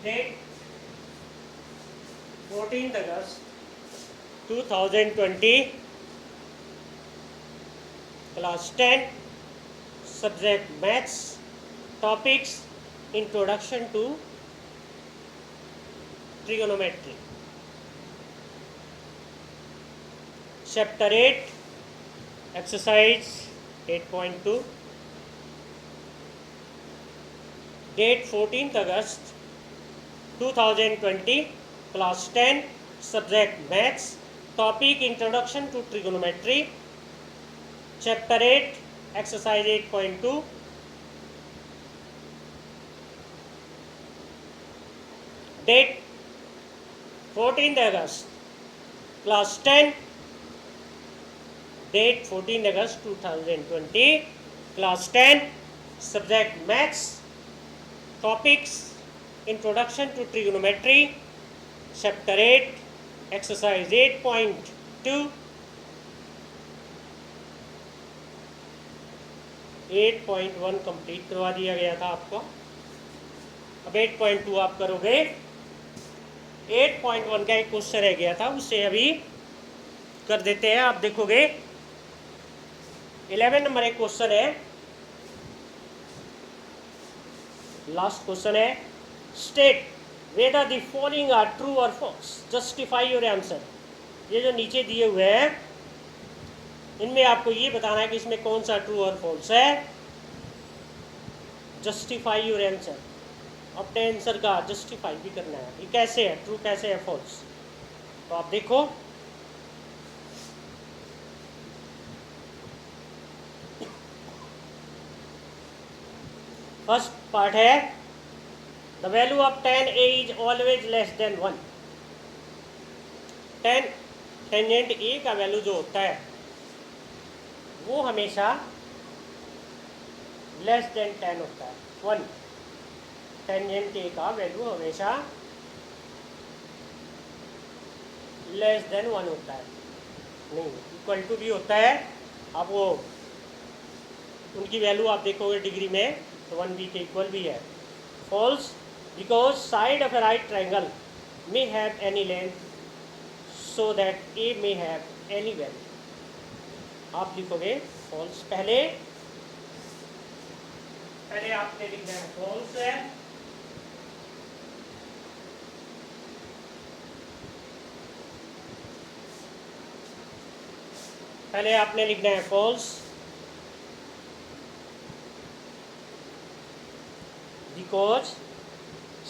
Date 14th August 2020, class 10, subject maths, topics introduction to trigonometry, chapter 8, exercise 8.2, date 14th August 2020, class 10, subject maths, topic introduction to trigonometry, chapter 8, exercise 8.2, date 14th August, class 10, date 14th August 2020, class 10, subject maths, topics introduction to trigonometry, chapter 8, exercise 8.2, 8.1 complete करवा दिया गया था आपको। अब 8.2 आप करोगे। 8.1 का एक क्वेश्चन रह गया था, उससे अभी कर देते हैं। आप देखोगे 11 नंबर एक क्वेश्चन है, लास्ट क्वेश्चन है। State whether the following are true और फॉल्स, जस्टिफाई योर आंसर। ये जो नीचे दिए हुए हैं इनमें आपको ये बताना है कि इसमें कौन सा ट्रू और फॉल्स है। जस्टिफाई योर आंसर, अपने आंसर का जस्टिफाई भी करना है। ये कैसे है, ट्रू कैसे है, फॉल्स। तो आप देखो, फर्स्ट पार्ट है the value of tan a is always less than 1। Tangent a का वैल्यू जो होता है वो हमेशा लेस देन 10 होता है, 1। टेंजेंट a का वैल्यू हमेशा लेस देन 1 होता है, नहीं इक्वल टू भी होता है। अब वो उनकी वैल्यू आप देखोगे डिग्री में तो 1 b के इक्वल भी है। False, because side of a right triangle may have any length so that a may have any value। आप लिखोगे फॉल्स। पहले आपने लिखना है फॉल्स है, पहले आपने लिखना है false because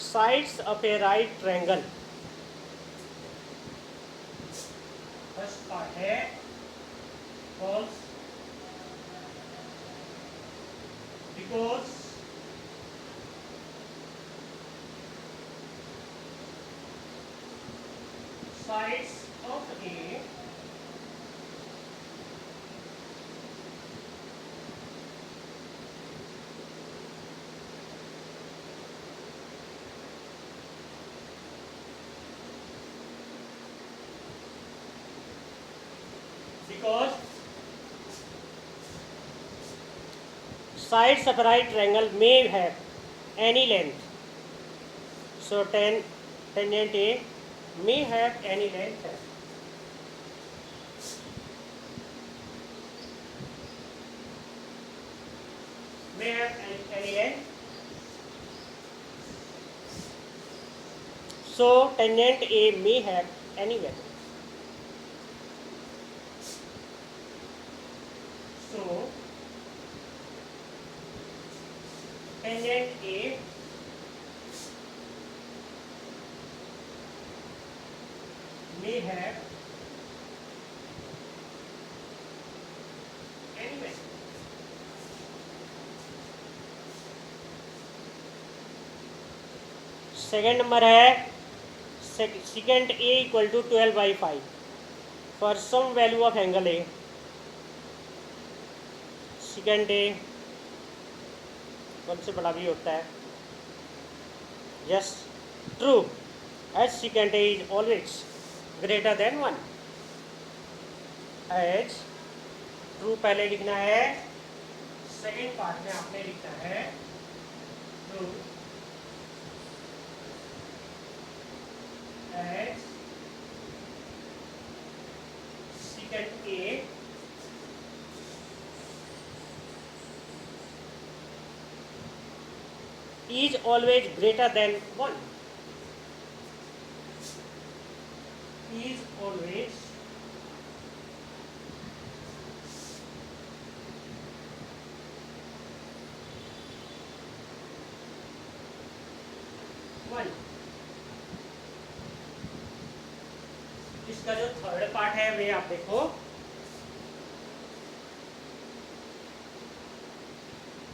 sides of a right triangle. First part है false because sides of a because sides of a right triangle may have any length, so tangent A may have any length, may have any length, so tangent A may have any value, so tangent A may have any value। Second number है second a equal to 12/5 for some value of angle a। Second a 1 से बड़ा भी होता है। Yes, true, as second a is always greater than 1। As true पहले लिखना है, second part में आपने लिखना है true secant A is always greater than 1. Is always one. इसका जो थर्ड पार्ट है वे आप देखो,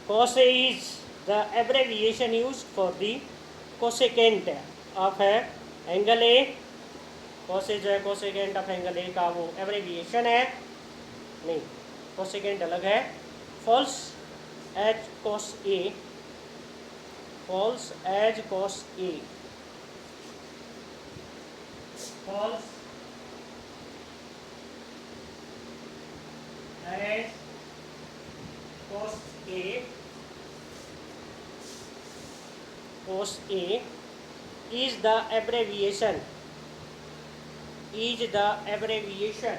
cos A is the abbreviation used for the cosecant of angle A। cos A जो है cosecant of angle A का वो एब्रेविएशन है, नहीं cosecant अलग है। false as cos A, false as cos A, false as cos A, cos A is the abbreviation, is the abbreviation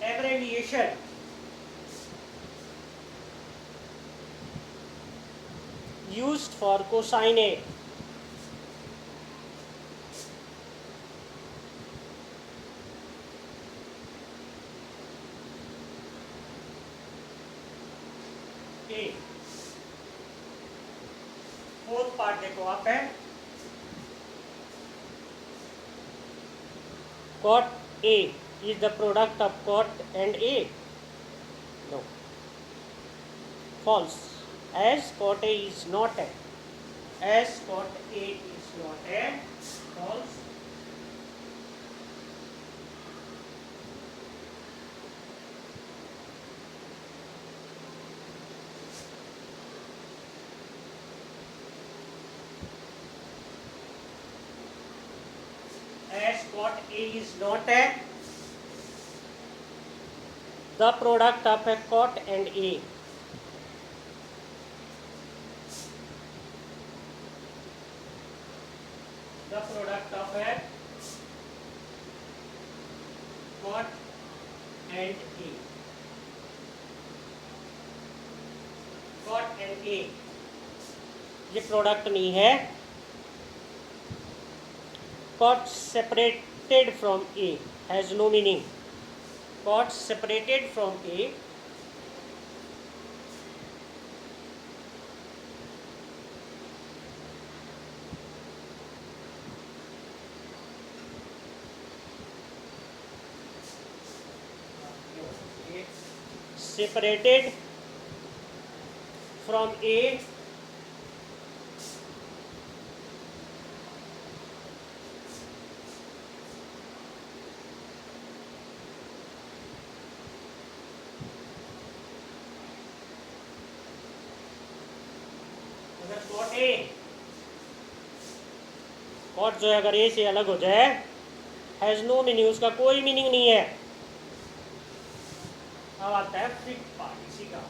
abbreviation used for cosine A। Fourth part देखो आप है, cot A is the product of cot and A, no, false, as cot A is not a, as cot A is not a, false, as cot A is not a the product of a cot and A, the product of a cot and A, cot and A ये product नहीं है। cot separated from A has no meaning, cot separated from A separated from A cot जो है अगर ए से अलग हो जाए, हैज नो मीनिंग, उसका कोई मीनिंग नहीं है। अब आता है फिफ्थ पार्ट, इसी का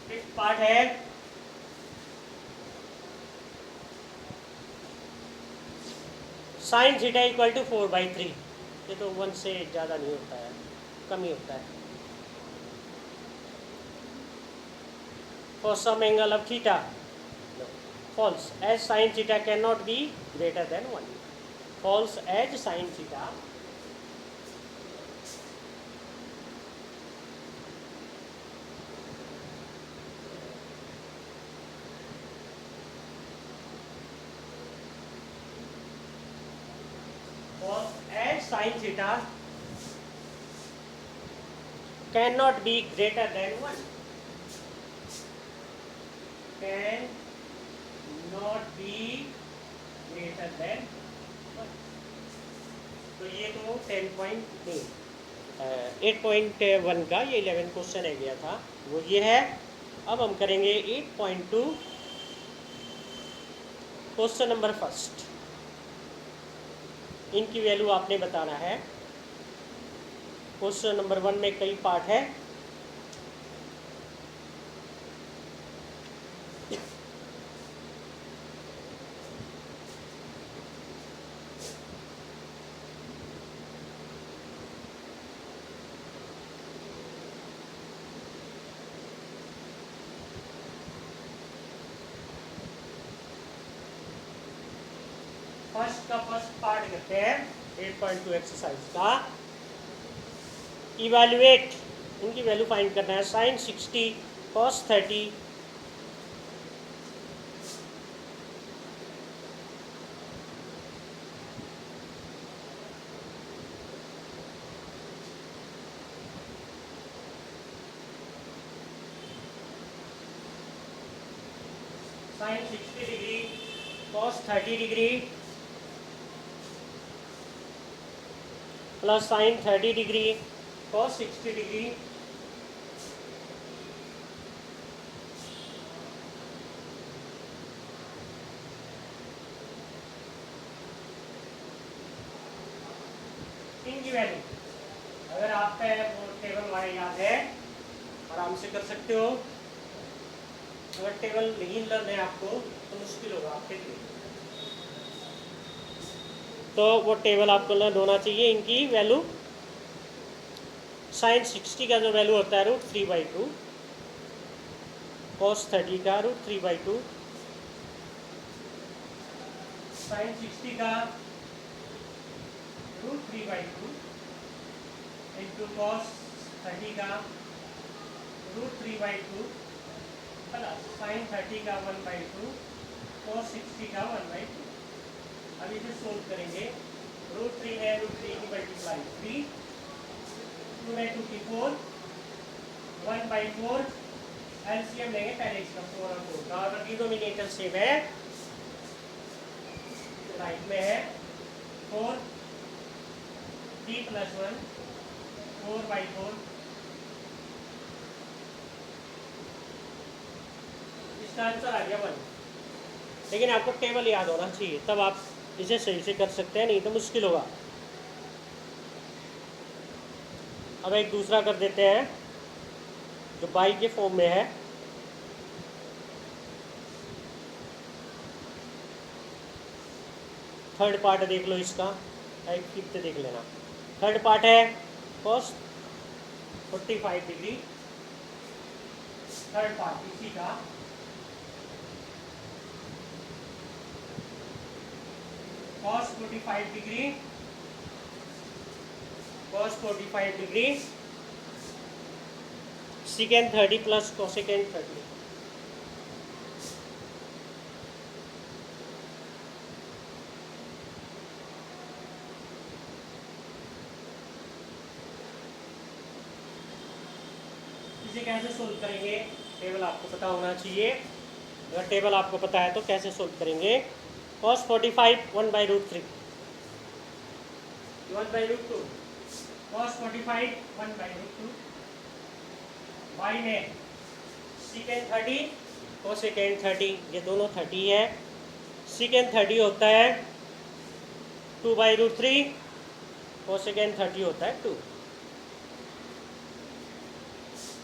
फिफ्थ पार्ट है साइन थीटा इक्वल टू 4/3। ये तो 1 से ज़्यादा नहीं होता है, कम ही होता है। For some angle of theta, false, as sin theta cannot be greater than 1, false as sin theta false as sin theta cannot be greater than 1, can not be greater than 1। तो ये तो 8.1 का ये 11 क्वेश्चन रह गया था, वो ये है। अब हम करेंगे 8.2 क्वेश्चन नंबर फर्स्ट। इनकी वैल्यू आपने बताना है। क्वेश्चन नंबर 1 में कई पार्ट है। फर्स्ट पार्ट करते हैं 8.2 एक्सरसाइज का। इवैल्यूएट, इनकी वैल्यू फाइंड करना है। Sine 60 cos 30 sine 60 degree cos 30 degree plus sine 30 degree cos 60 degree इनकी वैल्यू अगर आपका वो टेबल वाले याद है आराम से कर सकते हो। अगर टेबल नहीं लर्न है आपको तो मुश्किल होगा आपके लिए, तो वो टेबल आपको लर्न होना चाहिए। इनकी वैल्यू साइन 60 का जो वैल्यू होता है √3/2, कॉस 30 का √3/2, साइन 60 का √3/2 इंटू कॉस 30 का √3/2 प्लस साइन 30 का 1/2 कॉस 60 का 1/2। अब इसे सोल्व करेंगे। √3 है, √3 की मल्टीप्लाई 3, 2/2 की 4, 1/4 एलसीएम लेंगे पहले इसका 4 और 4 का। अगर डिनोमिनेटर सेम है राइट में है 4 3 + 1 4/4। इसका आंसर आ गया 1। लेकिन आपको टेबल याद होना चाहिए, तब आप इसे सही से कर सकते हैं, नहीं तो मुश्किल होगा। अब एक दूसरा कर देते हैं जो बाई के फॉर्म में है। थर्ड पार्ट देख लो इसका, एक फिफ्थ देख लेना। थर्ड पार्ट है कॉस 45 डिग्री। थर्ड पार्ट इसी का cos 45 degree, cos 45 degree secant 30 plus cosecant 30। इसे कैसे सोल्व करेंगे, टेबल आपको पता होना चाहिए। अगर टेबल आपको पता है तो कैसे सोल्व करेंगे। cos 45 1/√3, 1/√2, cos 45 1/√2, y में secant 30 cosecant 30, ये दोनों 30 है। secant 30 होता है 2/√3, cosecant 30 होता है 2,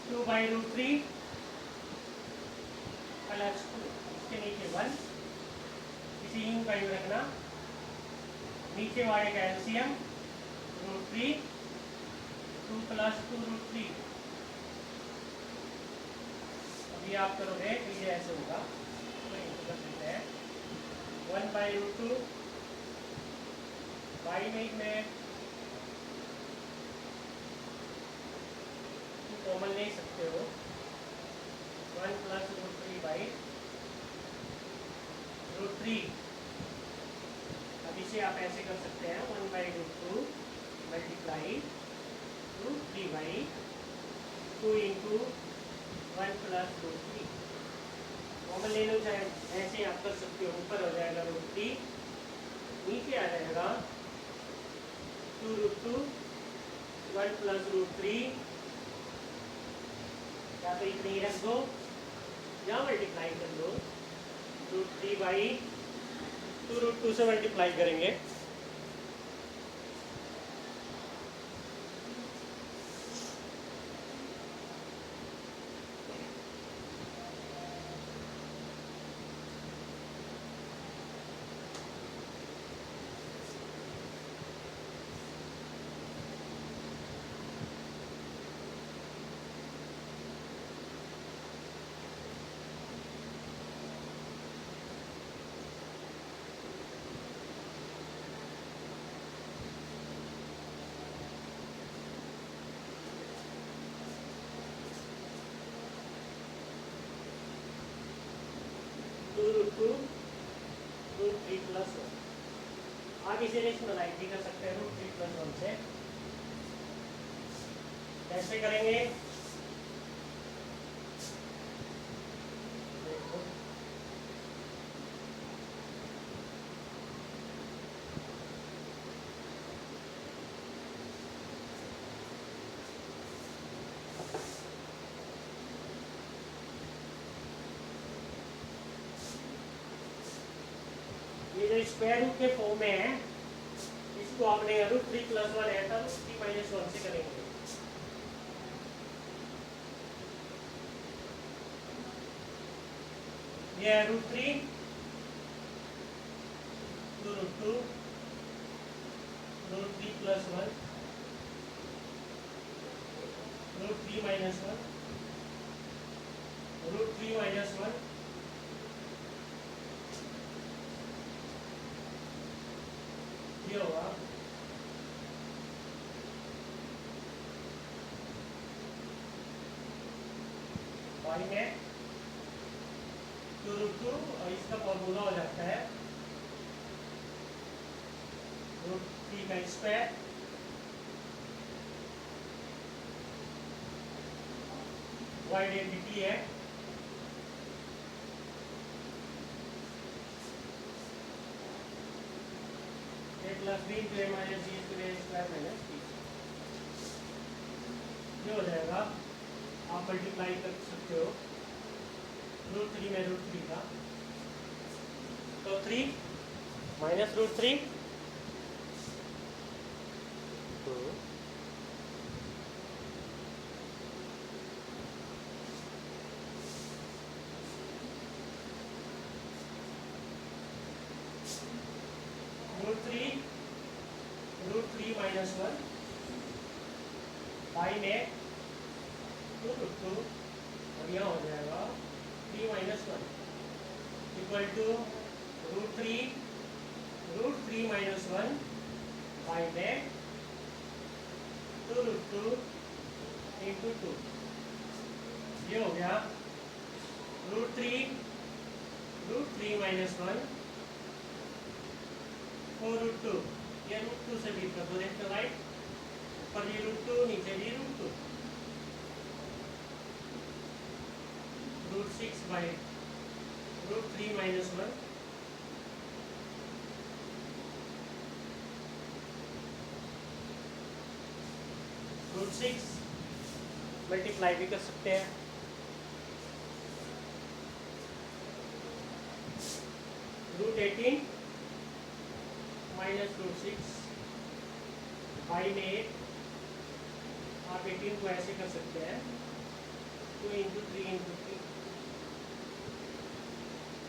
2/√3 प्लस 2, इसके नीचे 1, इसी यूं का यूं रखना। नीचे वाले का एलसीएम √3, 2 + 2√3। अभी आप करोगे तो ये ऐसे होगा, तो इनको कर देते हैं 1/√2 y में कॉमन ले सकते हो, 1 + √3/√3। अब इसे आप ऐसे कर सकते हैं 1/√2 मल्टीप्लाई 3/2 इंटू 1 + √3। कॉमन ले लो, चाहे ऐसे आप कर सकते हो। ऊपर हो जाएगा √3, नीचे आ जाएगा 2√2 1 + √3, या तो इतनी रख दो या मल्टीप्लाई कर दो। √3/2√2 से मल्टीप्लाई करेंगे √3 + 1। आप इसे राइट भी कर सकते हैं √3 + 1 से। कैसे करेंगे? ये जो स्क्वायर रूट के फॉर्म में है, इसको आपने √3 + 1 है तब √3 - 1 से करेंगे। ये है √3 2 √2 √3 + 1 √3 - 1 √3 - 1 ये होगा y में 2 √2 और इसका फॉर्मूला हो जाता है √3 का स्क्वायर y आइडेंटिटी है a + b × a - b × a² - b। ये हो जाएगा, आप मल्टीप्लाई कर सकते हो √3 में √3 का, तो 3 - √3 √3 √3 - 1 y में 2 √2 और यह हो जाएगा 3 - 1 इक्वल टू √3 √3 - 1 y में 2 √2 × 2। ये हो गया √3 √3 - 1 4 √2। ये √2 से भी कर दो, देखते राइट, ऊपर भी √2 नीचे भी √2 √6 / √3 - 1 √6 मल्टीप्लाई भी कर सकते हैं √18 - √6 y में 8। आप 18 को ऐसे कर सकते हैं 2 × 3 × 3 -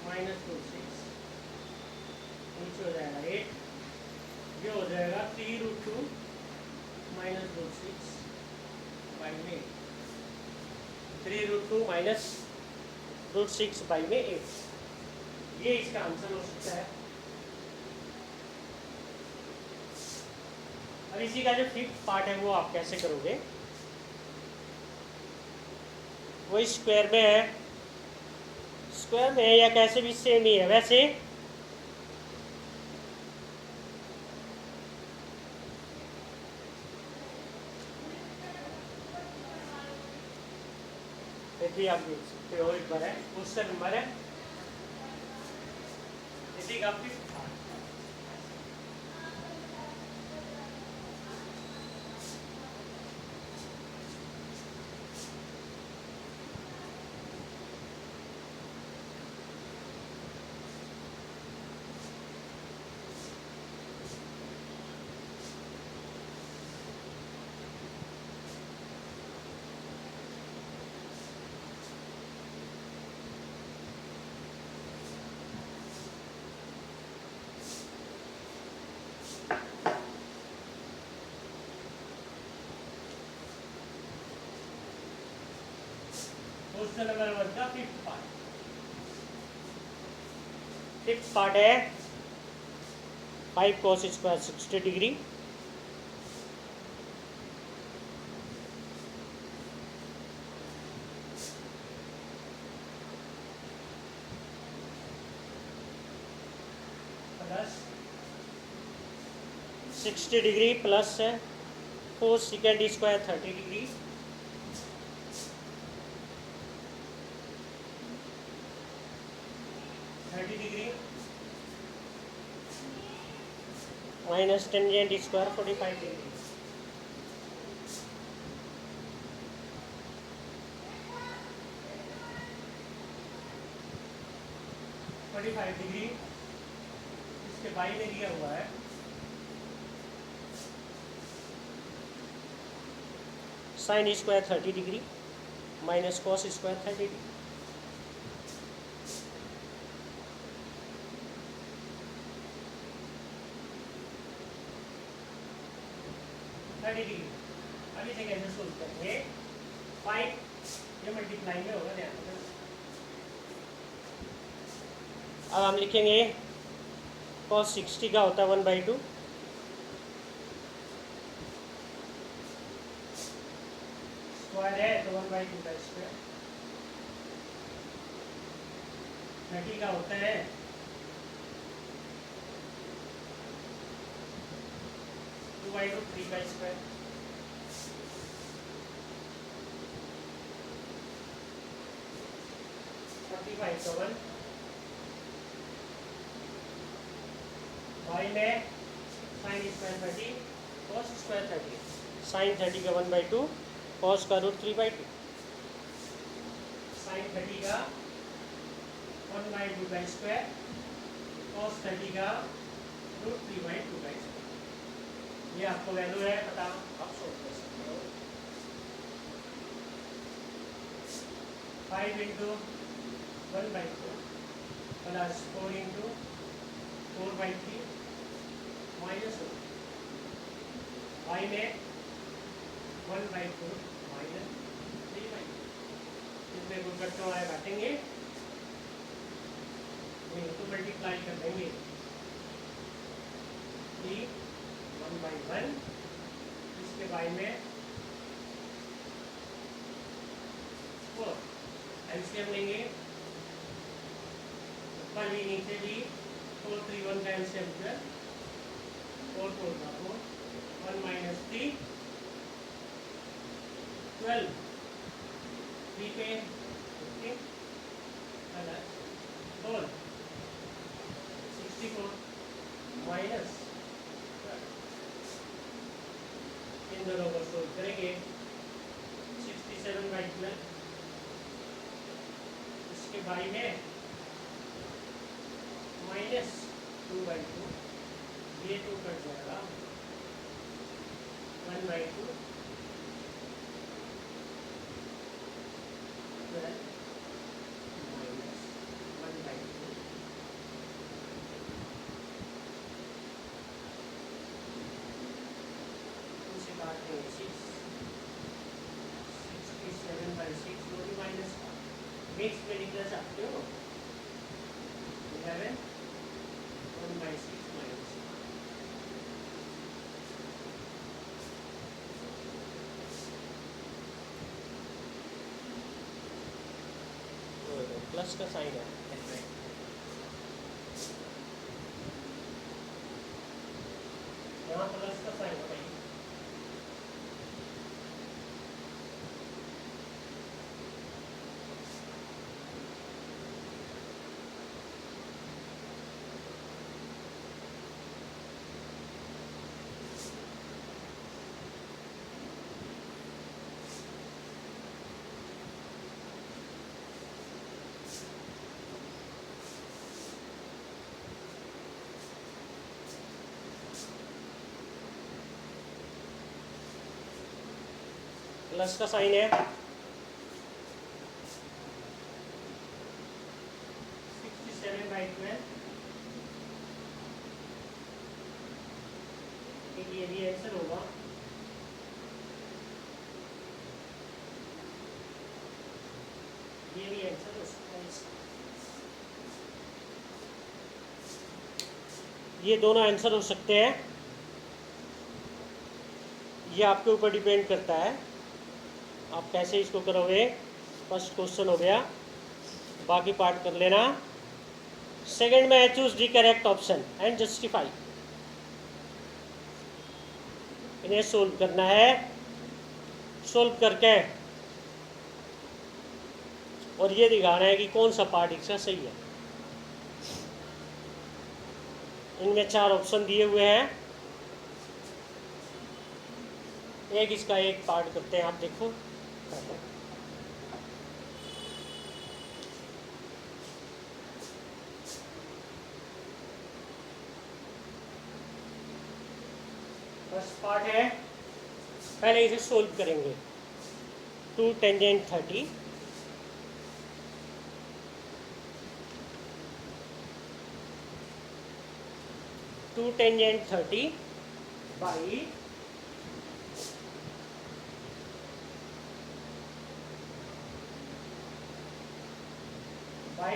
√6 नीचे हो जाएगा 8। ये हो जाएगा 3 √2 - √6 y में 3 √2 - √6 y में 8। ये इसका आंसर हो सकता है। अब इसी का जो फिफ्थ पार्ट है वो आप कैसे करोगे? वो स्क्वायर में है, स्क्वायर में है या कैसे भी सेम ही है वैसे। फिर भी आप देख सकते हो, एक बार है क्वेश्चन नंबर है इसी का फिफ्थ पार्ट। क्वेश्चन नंबर 1 का फिफ्थ पार्ट। फिफ्थ पार्ट है 5 cos² 60 degree. 60 degree plus 4 second square 30 degree minus tangent square 45 degree. Degree इसके बाई में दिया हुआ है sign square 30 degree minus cos square 30 degree. अभी से कैसे सोल्व करेंगे 5 ये मल्टीप्लाई में होगा ध्यान रखना। अब हम लिखेंगे cos 60 का होता है 1/2 स्क्वायर है तो 1/2 का स्क्वायर। 30 का होता है 2/3 का स्क्वायर। y में sine square 30 cos square 30 sine 30 का 1/2 कॉस का √3/2 साइन 30 का 1/2 का स्क्वायर कॉस 30 का √3/2 का स्क्वायर। ये आपको वैल्यू है पता, आप सोल्व कर सकते हो। 5 × 1/2 प्लस 4 × 4/3 माइनस y में 1/4 माइनस 3/2 इसमें कुछ घटने वाले काटेंगे नहीं तो मल्टीप्लाई कर देंगे 3 1/1 इसके y में 4 एलसीएम लेंगे ऊपर भी नीचे भी 4 3 1 का एलसीएम 4 4 का 4 1 माइनस 3 12 3 पे 15 प्लस 4 64 माइनस इन दोनों को सोल्व करेंगे 67/12 इसके बाई में माइनस 2/2 ये 2 कट जाएगा 1/2 माइनस 1/2 उसे काटते हैं 67/6 वो भी माइनस मिक्स में निकल सकते हो 11 1/6 माइनस प्लस का साइन है यहाँ प्लस का साइन है प्लस का साइन है 67/12 ये भी आंसर होगा ये भी आंसर हो सकता है ये दोनों आंसर हो सकते हैं ये आपके ऊपर डिपेंड करता है आप कैसे इसको करोगे। फर्स्ट क्वेश्चन हो गया बाकी पार्ट कर लेना। सेकंड में choose the correct option and justify इन्हें सोल्व करना है। सोल्व करके और ये दिखाना है कि कौन सा पार्ट इसका सही है। इनमें 4 ऑप्शन दिए हुए हैं, एक इसका एक पार्ट करते हैं। आप देखो, फर्स्ट पार्ट है, पहले इसे सोल्व करेंगे। 2 टेंजेंट 30 2 टेंजेंट 30 बाई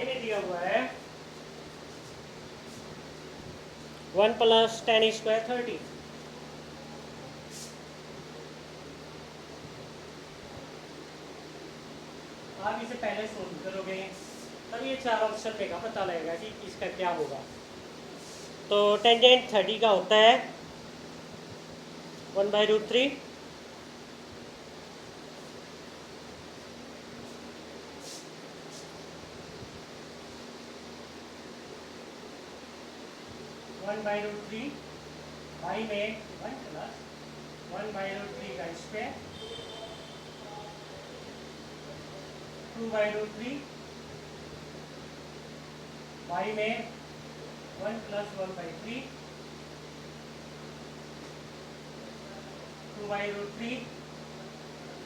में दिया हुआ है 1 + tan² 30। आप इसे पहले सोल्व करोगे तब ये 4 ऑप्शन में का पता लगेगा कि इसका क्या होगा। तो टेंजेंट 30 का होता है 1/√3 1/√3 बाई में 1 + 1/√3 का स्क्वायर 2/√3 बाई में 1 + 1/3 2/√3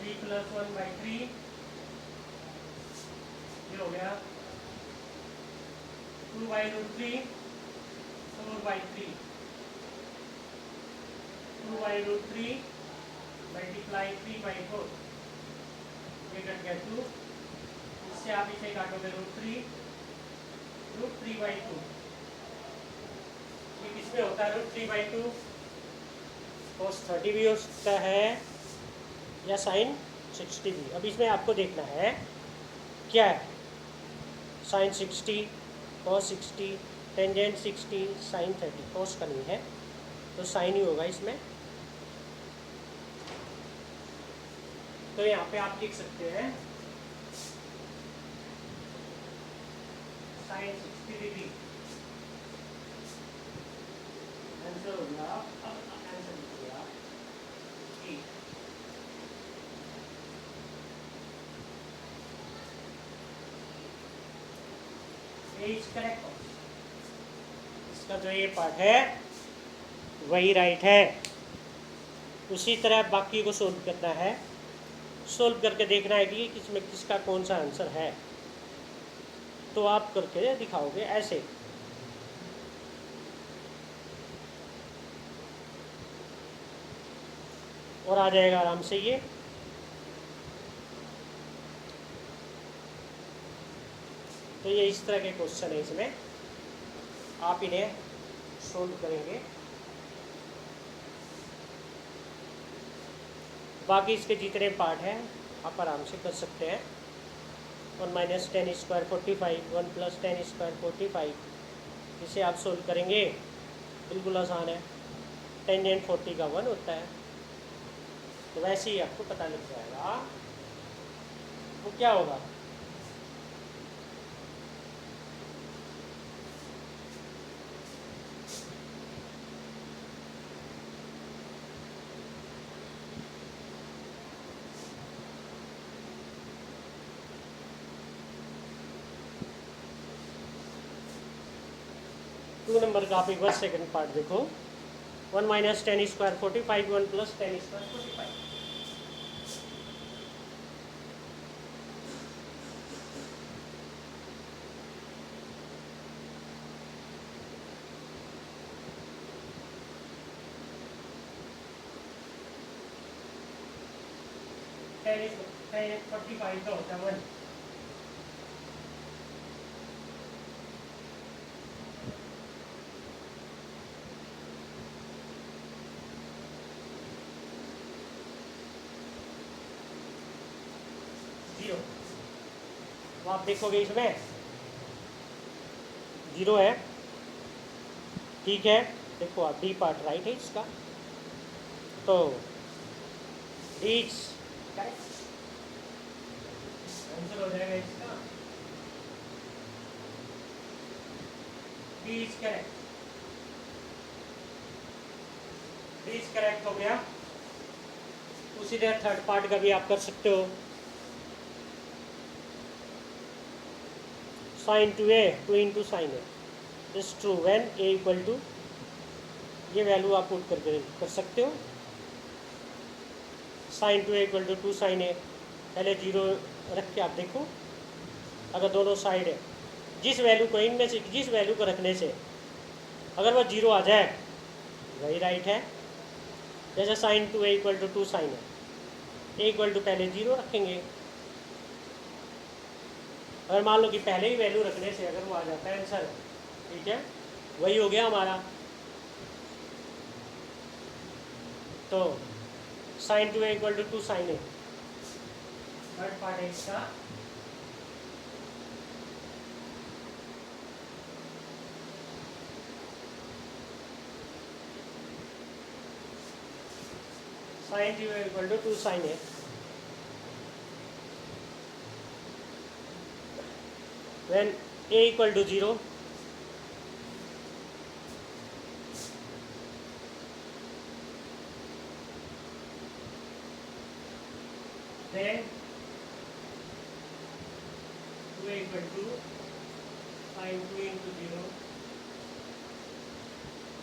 3 + 1/3 ये हो गया 2/√3 4/3 2/√3 मल्टीप्लाई 3/4 ये कट गया 2। इससे आप इसे काटोगे √3 √3/2 ये किसमें होता है √3/2 cos 30 भी हो सकता है या sin 60 भी। अब इसमें आपको देखना है क्या है, sin 60 cos 60 tangent 60 sin 30 cos का नहीं है तो sin ही होगा इसमें। तो यहाँ पे आप लिख सकते हैं sin 60 डिग्री आंसर हो गया। अब आंसर लिखिए आप कि इज करेक्ट। इसका जो ये पार्ट है वही राइट है। उसी तरह बाकी को सोल्व करना है, सोल्व करके देखना है कि किसमें किसका कौन सा आंसर है। तो आप करके दिखाओगे ऐसे, और आ जाएगा आराम से ये। तो ये इस तरह के क्वेश्चन है, इसमें आप इन्हें सोल्व करेंगे। बाकी इसके जितने पार्ट हैं आप आराम से कर सकते हैं। 1 - tan² 45 1 + tan² 45 इसे आप सोल्व करेंगे, बिल्कुल आसान है। टेंजेंट 40 का 1 होता है, तो वैसे ही आपको पता लग जाएगा वो क्या होगा। टू नंबर का आप एक बार सेकंड पार्ट देखो। 1 - tan² 45 1 + tan² 45 tan 45 का होता है 1। तो आप देखोगे इसमें 0 है, ठीक है। देखो आप डी पार्ट राइट है इसका, तो इज करेक्ट आंसर हो जाएगा इसका, D is correct, D is correct हो गया। उसी तरह थर्ड पार्ट का भी आप कर सकते हो। Sine two A two into sine A is true when A equal to, ये वैल्यू आप पुट करके कर सकते हो। Sine two A equal to two sine A, पहले जीरो रख के आप देखो, अगर दोनों साइड है जिस वैल्यू को इनमें से जिस वैल्यू को रखने से अगर वह जीरो आ जाए वही राइट है। जैसे sine two A equal to two sine A equal to पहले जीरो रखेंगे, अगर मान लो कि पहले ही वैल्यू रखने से अगर वो आ जाता है आंसर, ठीक है, वही हो गया हमारा। तो sine two A equal to two sine A, third part है इसका। Sine two A equal to two sine A, when a equal to 0, then 2a equal to sin 2 into 0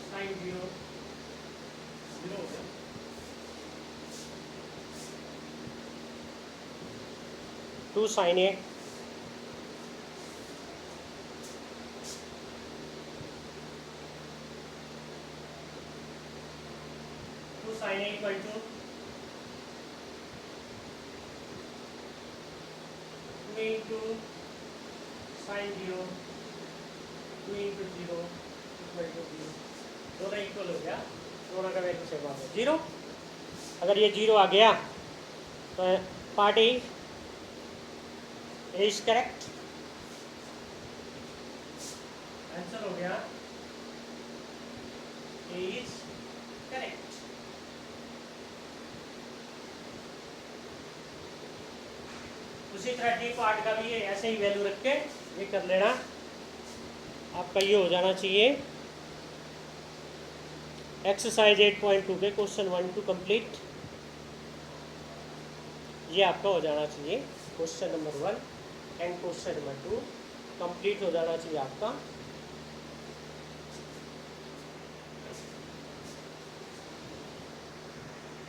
sin 0 0 हो गया। Two sine A sin a equal to 2 into sin 0 2 into 0 equal to 0, दोनों equal हो गया, दोनों का value same आ गया zero. अगर ये जीरो आ गया तो part A is correct, answer हो गया ए इज करेक्ट। उसी तरह डी पार्ट का भी ऐसे ही वैल्यू रख के ये कर लेना, आपका ये हो जाना चाहिए एक्सरसाइज 8.2 के क्वेश्चन 1 टू कंप्लीट। ये आपका हो जाना चाहिए question number 1 and question number 2 complete हो जाना चाहिए आपका।